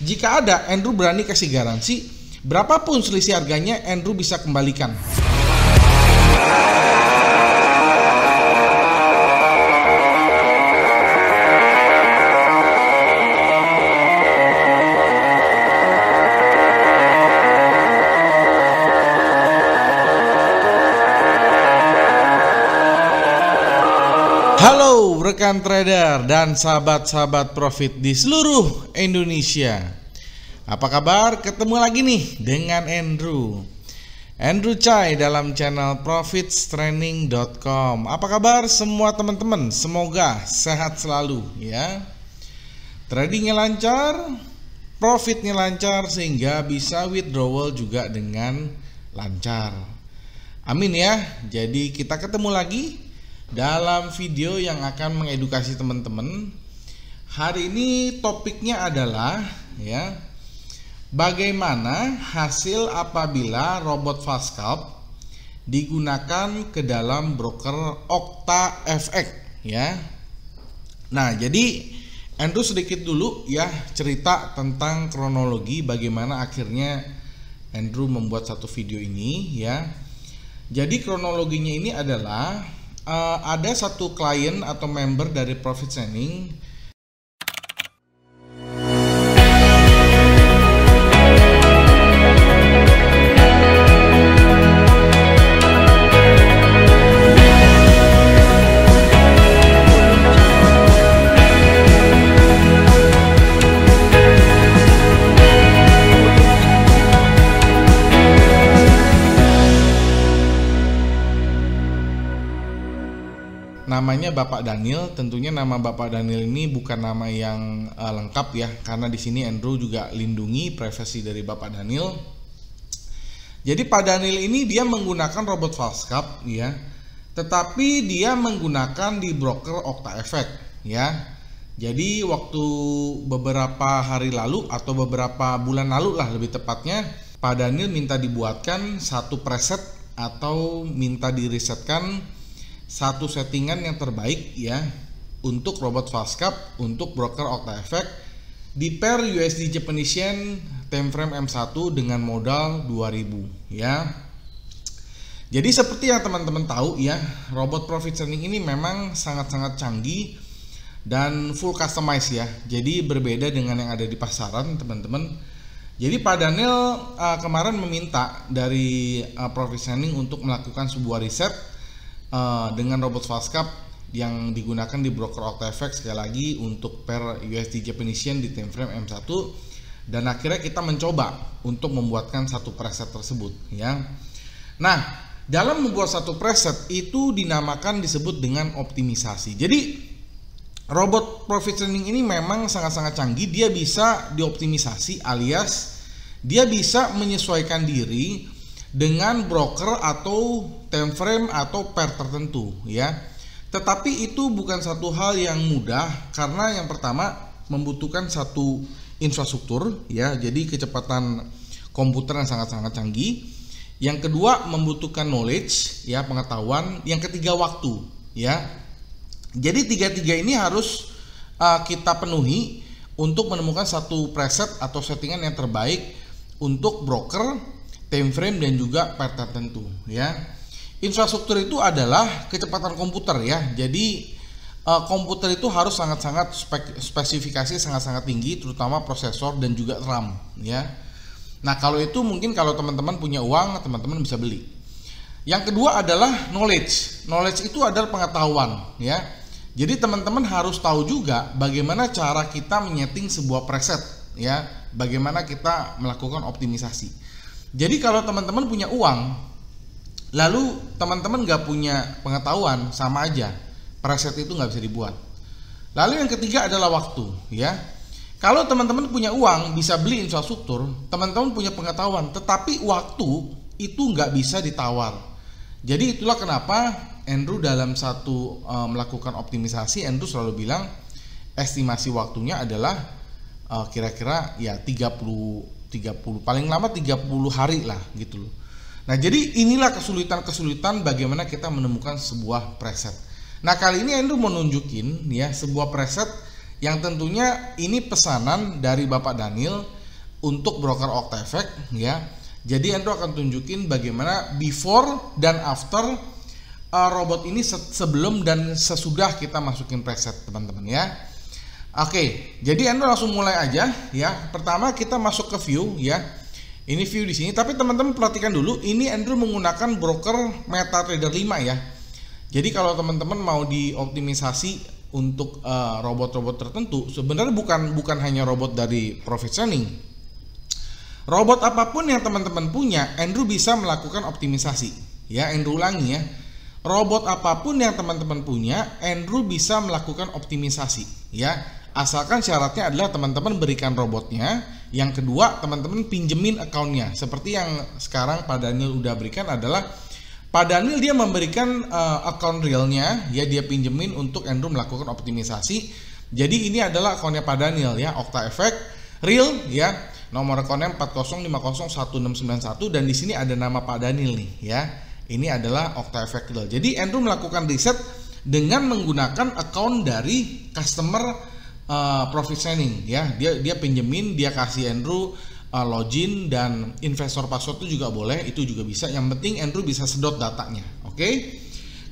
Jika ada, Andrew berani kasih garansi, berapapun selisih harganya, Andrew bisa kembalikan. Halo rekan trader dan sahabat-sahabat profit di seluruh Indonesia. Apa kabar? Ketemu lagi nih dengan Andrew Chai dalam channel profitstraining.com. Apa kabar semua teman-teman? Semoga sehat selalu ya. Tradingnya lancar, profitnya lancar, sehingga bisa withdrawal juga dengan lancar. Amin ya. Jadi kita ketemu lagi dalam video yang akan mengedukasi teman-teman. Hari ini topiknya adalah ya, bagaimana hasil apabila robot fast scalp digunakan ke dalam broker OctaFX ya. Nah, jadi Andrew sedikit dulu ya cerita tentang kronologi bagaimana akhirnya Andrew membuat satu video ini ya. Jadi kronologinya ini adalah ada satu klien atau member dari Profit Training namanya Bapak Daniel. Tentunya nama Bapak Daniel ini bukan nama yang lengkap ya, karena di sini Andrew juga lindungi privasi dari Bapak Daniel. Jadi Pak Daniel ini dia menggunakan robot fast scalp ya, tetapi dia menggunakan di broker OctaFX ya. Jadi waktu beberapa hari lalu atau beberapa bulan lalu lah lebih tepatnya, Pak Daniel minta dibuatkan satu preset atau minta diresetkan satu settingan yang terbaik ya untuk robot fast scalp untuk broker OctaFX di pair USD Japanese Yen time frame M1 dengan modal 2000 ya. Jadi seperti yang teman-teman tahu ya, robot profit training ini memang sangat-sangat canggih dan full customize ya. Jadi berbeda dengan yang ada di pasaran teman-teman. Jadi Pak Daniel kemarin meminta dari Profit Training untuk melakukan sebuah riset dengan robot fast scalp yang digunakan di broker OctaFX, sekali lagi untuk pair USD Japanese Yen di time frame M1, dan akhirnya kita mencoba untuk membuatkan satu preset tersebut ya. Nah, dalam membuat satu preset itu disebut dengan optimisasi. Jadi robot profit training ini memang sangat-sangat canggih. Dia bisa dioptimisasi alias dia bisa menyesuaikan diri dengan broker atau time frame atau pair tertentu ya. Tetapi itu bukan satu hal yang mudah, karena yang pertama membutuhkan satu infrastruktur ya, jadi kecepatan komputer yang sangat-sangat canggih. Yang kedua membutuhkan knowledge ya, pengetahuan. Yang ketiga waktu ya. Jadi tiga-tiga ini harus kita penuhi untuk menemukan satu preset atau settingan yang terbaik untuk broker, time frame, dan juga pair tertentu ya. Infrastruktur itu adalah kecepatan komputer ya. Jadi komputer itu harus sangat-sangat spesifikasi sangat-sangat tinggi, terutama prosesor dan juga RAM ya. Nah, kalau itu mungkin kalau teman-teman punya uang, teman-teman bisa beli. Yang kedua adalah knowledge. Knowledge itu adalah pengetahuan ya. Jadi teman-teman harus tahu juga bagaimana cara kita menyeting sebuah preset ya, bagaimana kita melakukan optimisasi. Jadi kalau teman-teman punya uang lalu teman-teman nggak punya pengetahuan, sama aja preset itu nggak bisa dibuat. Lalu yang ketiga adalah waktu ya. Kalau teman-teman punya uang bisa beli infrastruktur, teman-teman punya pengetahuan, tetapi waktu itu nggak bisa ditawar. Jadi itulah kenapa Andrew dalam satu melakukan optimisasi, Andrew selalu bilang estimasi waktunya adalah kira-kira ya 30 paling lama 30 hari lah gitu loh. Nah, jadi inilah kesulitan-kesulitan bagaimana kita menemukan sebuah preset. Nah, kali ini Andrew mau nunjukin ya sebuah preset yang tentunya ini pesanan dari Bapak Daniel untuk broker OctaEFEC ya. Jadi Andrew akan tunjukin bagaimana before dan after robot ini sebelum dan sesudah kita masukin preset teman-teman ya. Oke, jadi Andrew langsung mulai aja ya. Pertama kita masuk ke view ya. Ini view di sini, tapi teman-teman perhatikan dulu, ini Andrew menggunakan broker MetaTrader 5 ya. Jadi kalau teman-teman mau dioptimisasi untuk robot-robot tertentu, sebenarnya bukan hanya robot dari profit sharing. Robot apapun yang teman-teman punya, Andrew bisa melakukan optimisasi. Ya, Andrew ulangi ya. Robot apapun yang teman-teman punya, Andrew bisa melakukan optimisasi. Ya, asalkan syaratnya adalah teman-teman berikan robotnya. Yang kedua, teman-teman pinjemin akunnya. Seperti yang sekarang Pak Daniel udah berikan adalah Pak Daniel dia memberikan akun realnya, ya dia pinjemin untuk Andrew melakukan optimisasi. Jadi ini adalah akunnya Pak Daniel ya, OctaEFEC real ya. Nomor akunnya 40501691 dan di sini ada nama Pak Daniel nih ya. Ini adalah OctaEFEC real. Jadi Andrew melakukan riset dengan menggunakan akun dari customer profit sharing ya. Dia pinjemin, dia kasih Andrew login dan investor password itu juga boleh, itu juga bisa. Yang penting Andrew bisa sedot datanya. Oke?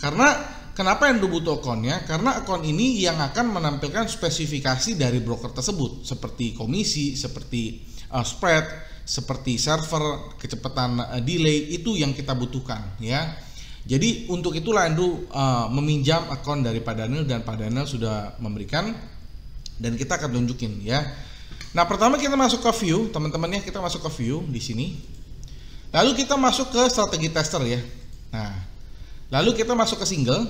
Karena kenapa Andrew butuh akunnya? Karena akun ini yang akan menampilkan spesifikasi dari broker tersebut, seperti komisi, seperti spread, seperti server, kecepatan delay, itu yang kita butuhkan ya. Jadi untuk itulah Andrew meminjam akun dari Pak Daniel dan Pak Daniel sudah memberikan dan kita akan tunjukin ya. Nah, pertama kita masuk ke view, teman-teman ya, kita masuk ke view di sini. Lalu kita masuk ke strategi tester ya. Nah, lalu kita masuk ke single.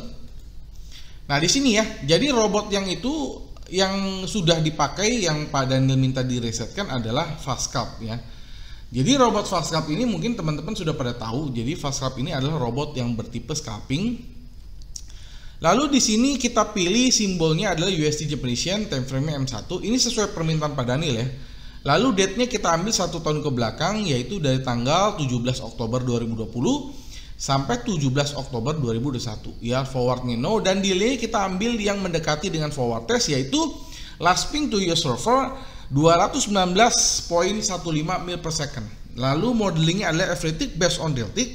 Nah, di sini ya. Jadi robot yang itu yang sudah dipakai yang Pak Daniel minta diresetkan adalah FastScalp ya. Jadi robot FastScalp ini mungkin teman-teman sudah pada tahu. Jadi FastScalp ini adalah robot yang bertipe scalping. Lalu di sini kita pilih simbolnya adalah USD Japanese Yen, time frame-nya M1. Ini sesuai permintaan Pak Daniel ya. Lalu date-nya kita ambil 1 tahun ke belakang, yaitu dari tanggal 17 Oktober 2020 sampai 17 Oktober 2021. Ya, forward-nya no, dan delay kita ambil yang mendekati dengan forward test, yaitu last ping to US server 219.15 mil per second. Lalu modelingnya adalah every tick based on real tick,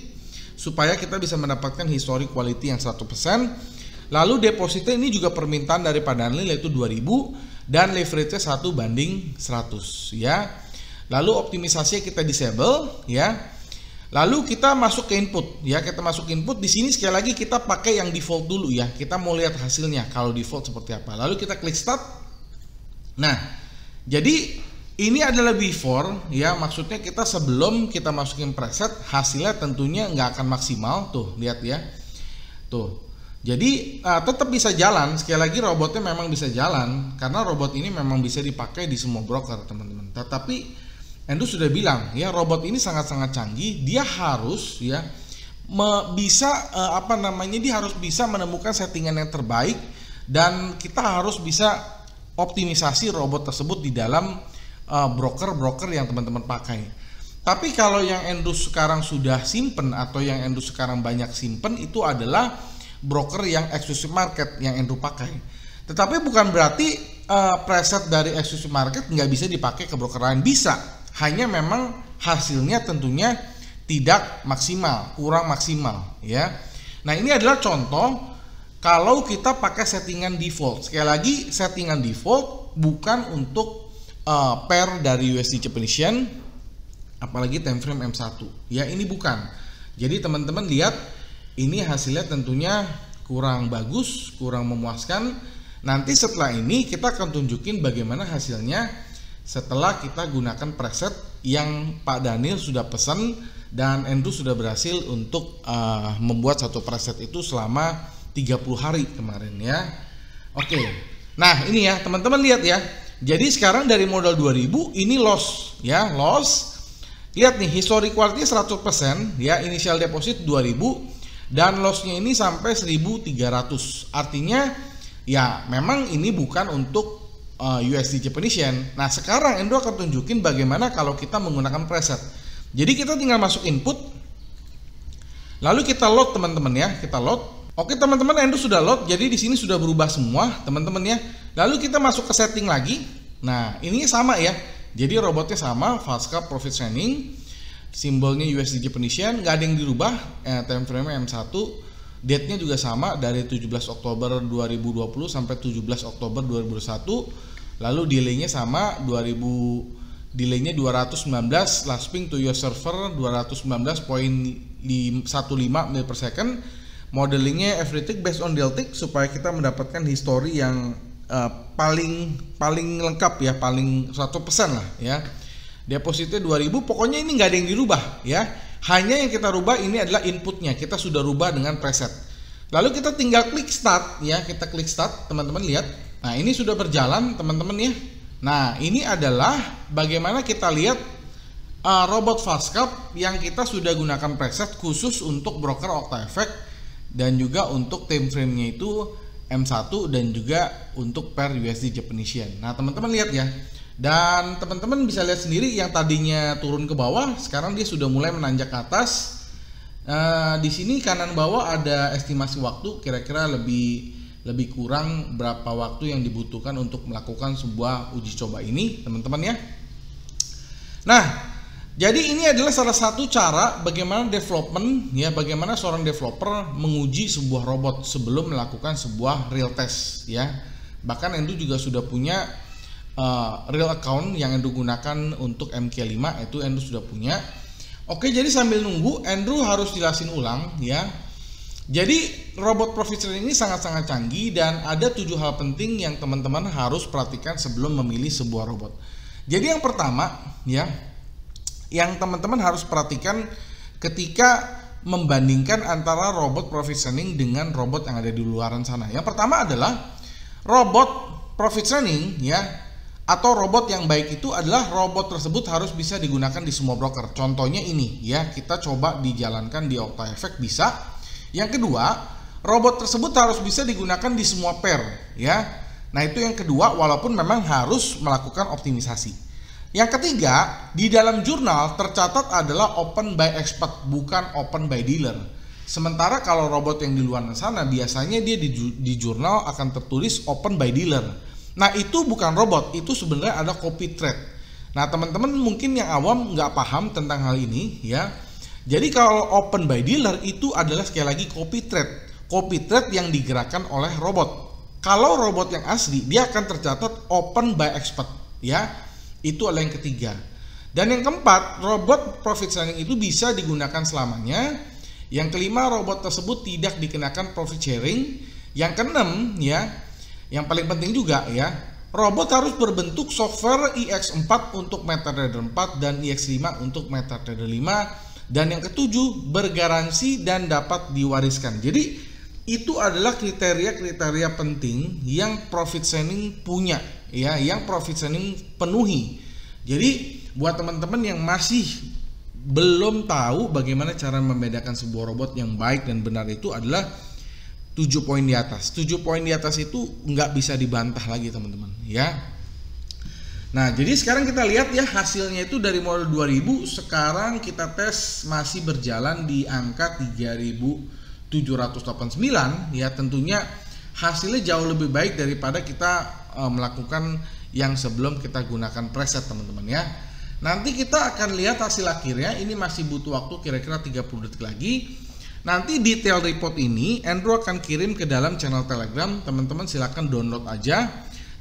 supaya kita bisa mendapatkan history quality yang 100%. Lalu depositnya ini juga permintaan dari Pak Daniel yaitu 2000 dan leverage-nya 1:100 ya. Lalu optimisasinya kita disable ya. Lalu kita masuk ke input ya, kita masuk input di sini sekali lagi kita pakai yang default dulu ya. Kita mau lihat hasilnya kalau default seperti apa. Lalu kita klik start. Nah, jadi ini adalah before ya, maksudnya kita sebelum kita masukin preset, hasilnya tentunya nggak akan maksimal tuh, lihat ya. Tuh. Jadi tetap bisa jalan, sekali lagi robotnya memang bisa jalan karena robot ini memang bisa dipakai di semua broker teman-teman. Tetapi Andrew sudah bilang ya, robot ini sangat-sangat canggih, dia harus ya dia harus bisa menemukan settingan yang terbaik dan kita harus bisa optimisasi robot tersebut di dalam broker-broker yang teman-teman pakai. Tapi kalau yang Andrew sekarang sudah simpen atau yang Andrew sekarang banyak simpen itu adalah broker yang exclusive market yang Andrew pakai. Tetapi bukan berarti preset dari exclusive market nggak bisa dipakai ke broker lain, bisa. Hanya memang hasilnya tentunya tidak maksimal, kurang maksimal ya. Nah, ini adalah contoh kalau kita pakai settingan default. Sekali lagi, settingan default bukan untuk pair dari USD Japanese Yen apalagi time frame M1 ya, ini bukan. Jadi teman-teman lihat, ini hasilnya tentunya kurang bagus, kurang memuaskan. Nanti setelah ini kita akan tunjukin bagaimana hasilnya setelah kita gunakan preset yang Pak Daniel sudah pesan dan Andrew sudah berhasil untuk membuat satu preset itu selama 30 hari kemarin ya. Oke. Nah, ini ya, teman-teman lihat ya. Jadi sekarang dari modal 2000 ini loss ya, loss. Lihat nih, history quality 100% ya, initial deposit 2000 dan lossnya ini sampai 1300. Artinya ya memang ini bukan untuk USD Japanese Yen. Nah, sekarang Andrew akan tunjukin bagaimana kalau kita menggunakan preset. Jadi kita tinggal masuk input, lalu kita load teman-teman ya, kita load. Oke teman-teman, Andrew sudah load, jadi di sini sudah berubah semua teman-teman ya. Lalu kita masuk ke setting lagi. Nah ini sama ya, jadi robotnya sama, Fastcap Profit Training, simbolnya USD Japanese Yen, nggak ada yang dirubah, time frame M1, date-nya juga sama dari 17 Oktober 2020 sampai 17 Oktober 2021. Lalu delay-nya sama, delay-nya 219, last ping to your server 219.15 mil per second. Modelingnya everything based on deltic supaya kita mendapatkan history yang paling lengkap ya, paling 100% lah ya. Depositnya 2000, pokoknya ini nggak ada yang dirubah ya. Hanya yang kita rubah ini adalah inputnya, kita sudah rubah dengan preset. Lalu kita tinggal klik start ya, kita klik start, teman-teman lihat. Nah ini sudah berjalan teman-teman ya. Nah ini adalah bagaimana kita lihat robot Fastcap yang kita sudah gunakan preset khusus untuk broker OctaEFFECT dan juga untuk time frame-nya itu M1 dan juga untuk pair USD Japanese Yen. Nah teman-teman lihat ya, dan teman-teman bisa lihat sendiri yang tadinya turun ke bawah sekarang dia sudah mulai menanjak ke atas. Di sini kanan bawah ada estimasi waktu, kira-kira lebih kurang berapa waktu yang dibutuhkan untuk melakukan sebuah uji coba ini teman-teman ya. Nah jadi ini adalah salah satu cara bagaimana development ya, bagaimana seorang developer menguji sebuah robot sebelum melakukan sebuah real test ya. Bahkan Andrew juga sudah punya real account yang Andrew gunakan untuk MK5, itu Andrew sudah punya. Oke, jadi sambil nunggu Andrew harus jelasin ulang ya. Jadi robot Profit Training ini sangat-sangat canggih dan ada 7 hal penting yang teman-teman harus perhatikan sebelum memilih sebuah robot. Jadi yang pertama ya, yang teman-teman harus perhatikan ketika membandingkan antara robot Profit Training dengan robot yang ada di luaran sana. Yang pertama adalah robot Profit Training ya, atau robot yang baik itu adalah robot tersebut harus bisa digunakan di semua broker. Contohnya ini ya, kita coba dijalankan di OctaEFFECT bisa. Yang kedua, robot tersebut harus bisa digunakan di semua pair ya. Nah itu yang kedua, walaupun memang harus melakukan optimisasi. Yang ketiga, di dalam jurnal tercatat adalah open by expert, bukan open by dealer. Sementara kalau robot yang di luar sana biasanya dia di jurnal akan tertulis open by dealer. Nah itu bukan robot, itu sebenarnya ada copy trade. Nah teman-teman mungkin yang awam nggak paham tentang hal ini ya. Jadi kalau open by dealer itu adalah sekali lagi copy trade yang digerakkan oleh robot. Kalau robot yang asli dia akan tercatat open by expert ya. Itu adalah yang ketiga. Dan yang keempat, robot Profit Training itu bisa digunakan selamanya. Yang kelima, robot tersebut tidak dikenakan profit sharing. Yang keenam ya, yang paling penting juga ya, robot harus berbentuk software IX4 untuk MetaTrader 4 dan IX5 untuk MetaTrader 5. Dan yang ketujuh, bergaransi dan dapat diwariskan. Jadi itu adalah kriteria-kriteria penting yang Profit Training punya ya, yang Profit Training penuhi. Jadi buat teman-teman yang masih belum tahu bagaimana cara membedakan sebuah robot yang baik dan benar, itu adalah 7 poin di atas. 7 poin di atas itu nggak bisa dibantah lagi teman-teman ya. Nah jadi sekarang kita lihat ya hasilnya itu dari model 2000, sekarang kita tes masih berjalan di angka 3789 ya. Tentunya hasilnya jauh lebih baik daripada kita melakukan yang sebelum kita gunakan preset teman-teman ya. Nanti kita akan lihat hasil akhirnya, ini masih butuh waktu kira-kira 30 detik lagi. Nanti detail report ini Andrew akan kirim ke dalam channel Telegram, teman-teman silahkan download aja.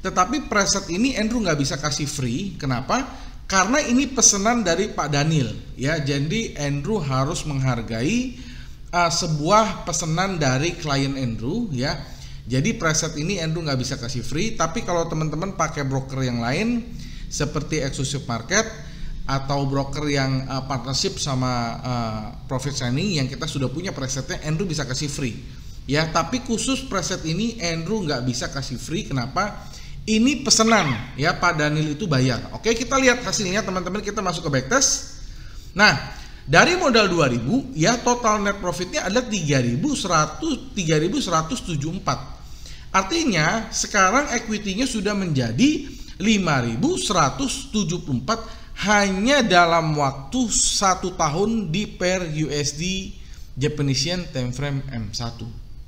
Tetapi preset ini Andrew nggak bisa kasih free, kenapa? Karena ini pesanan dari Pak Daniel ya. Jadi Andrew harus menghargai sebuah pesanan dari klien Andrew ya. Jadi preset ini Andrew nggak bisa kasih free, tapi kalau teman-teman pakai broker yang lain seperti Exclusive Market atau broker yang partnership sama Profit Training yang kita sudah punya presetnya, Andrew bisa kasih free ya. Tapi khusus preset ini Andrew nggak bisa kasih free, kenapa? Ini pesanan ya, Pak Daniel itu bayar. Oke, kita lihat hasilnya teman-teman, kita masuk ke backtest. Nah dari modal 2000 ya, total net profitnya adalah 3174. Artinya sekarang equity-nya sudah menjadi 5174 hanya dalam waktu 1 tahun di pair USD Japanese Yen time frame M1.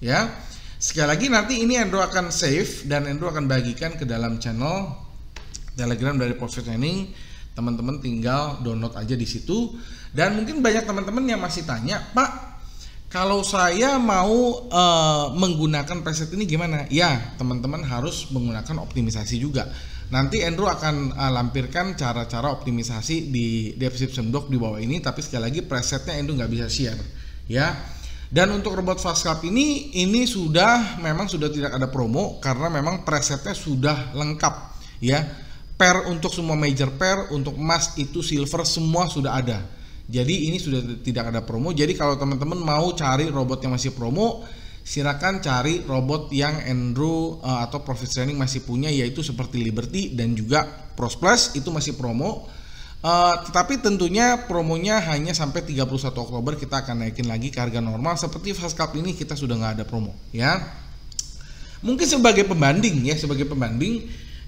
ya. Sekali lagi nanti ini Andrew akan save dan Andrew akan bagikan ke dalam channel Telegram dari Profit Training. Teman-teman tinggal download aja di situ. Dan mungkin banyak teman-teman yang masih tanya, Pak, kalau saya mau menggunakan preset ini gimana? Ya, teman-teman harus menggunakan optimisasi juga. Nanti Andrew akan lampirkan cara-cara optimisasi di description box di bawah ini. Tapi sekali lagi presetnya Andrew nggak bisa share, ya. Dan untuk robot Fast Club ini memang sudah tidak ada promo karena memang presetnya sudah lengkap, ya. Pair untuk semua major pair, untuk emas itu silver semua sudah ada. Jadi ini sudah tidak ada promo. Jadi kalau teman-teman mau cari robot yang masih promo, silakan cari robot yang Andrew atau Profit Training masih punya, yaitu seperti Liberty dan juga Pros Plus itu masih promo. Tetapi tentunya promonya hanya sampai 31 Oktober, kita akan naikin lagi ke harga normal. Seperti Fast Cup ini kita sudah nggak ada promo, ya. Mungkin sebagai pembanding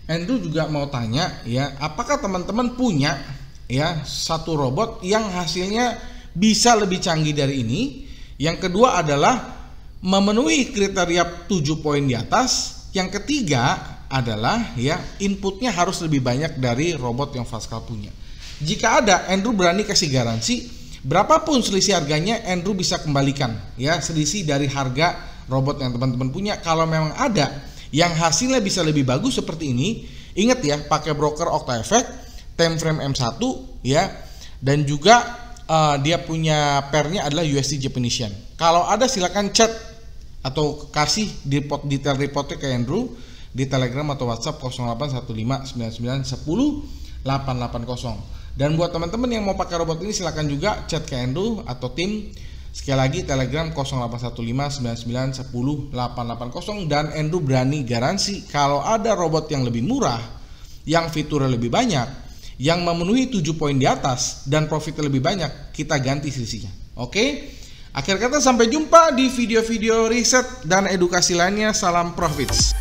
Andrew juga mau tanya, ya, apakah teman-teman punya, ya, satu robot yang hasilnya bisa lebih canggih dari ini. Yang kedua adalah memenuhi kriteria 7 poin di atas. Yang ketiga adalah, ya, inputnya harus lebih banyak dari robot yang Fast Cup punya. Jika ada, Andrew berani kasih garansi berapapun selisih harganya Andrew bisa kembalikan, ya, selisih dari harga robot yang teman-teman punya. Kalau memang ada yang hasilnya bisa lebih bagus seperti ini, ingat ya, pakai broker Okta Effect, time frame M1, ya, dan juga dia punya pairnya adalah USD Japanese Yen. Kalau ada silakan chat atau kasih detail reportnya ke Andrew di Telegram atau WhatsApp 08159910 880. Dan buat teman-teman yang mau pakai robot ini silakan juga chat ke Andrew atau tim. Sekali lagi Telegram 08159910 880, dan Andrew berani garansi kalau ada robot yang lebih murah, yang fiturnya lebih banyak, yang memenuhi 7 poin di atas dan profitnya lebih banyak, kita ganti selisihnya. Oke? Akhir kata sampai jumpa di video-video riset dan edukasi lainnya. Salam profits.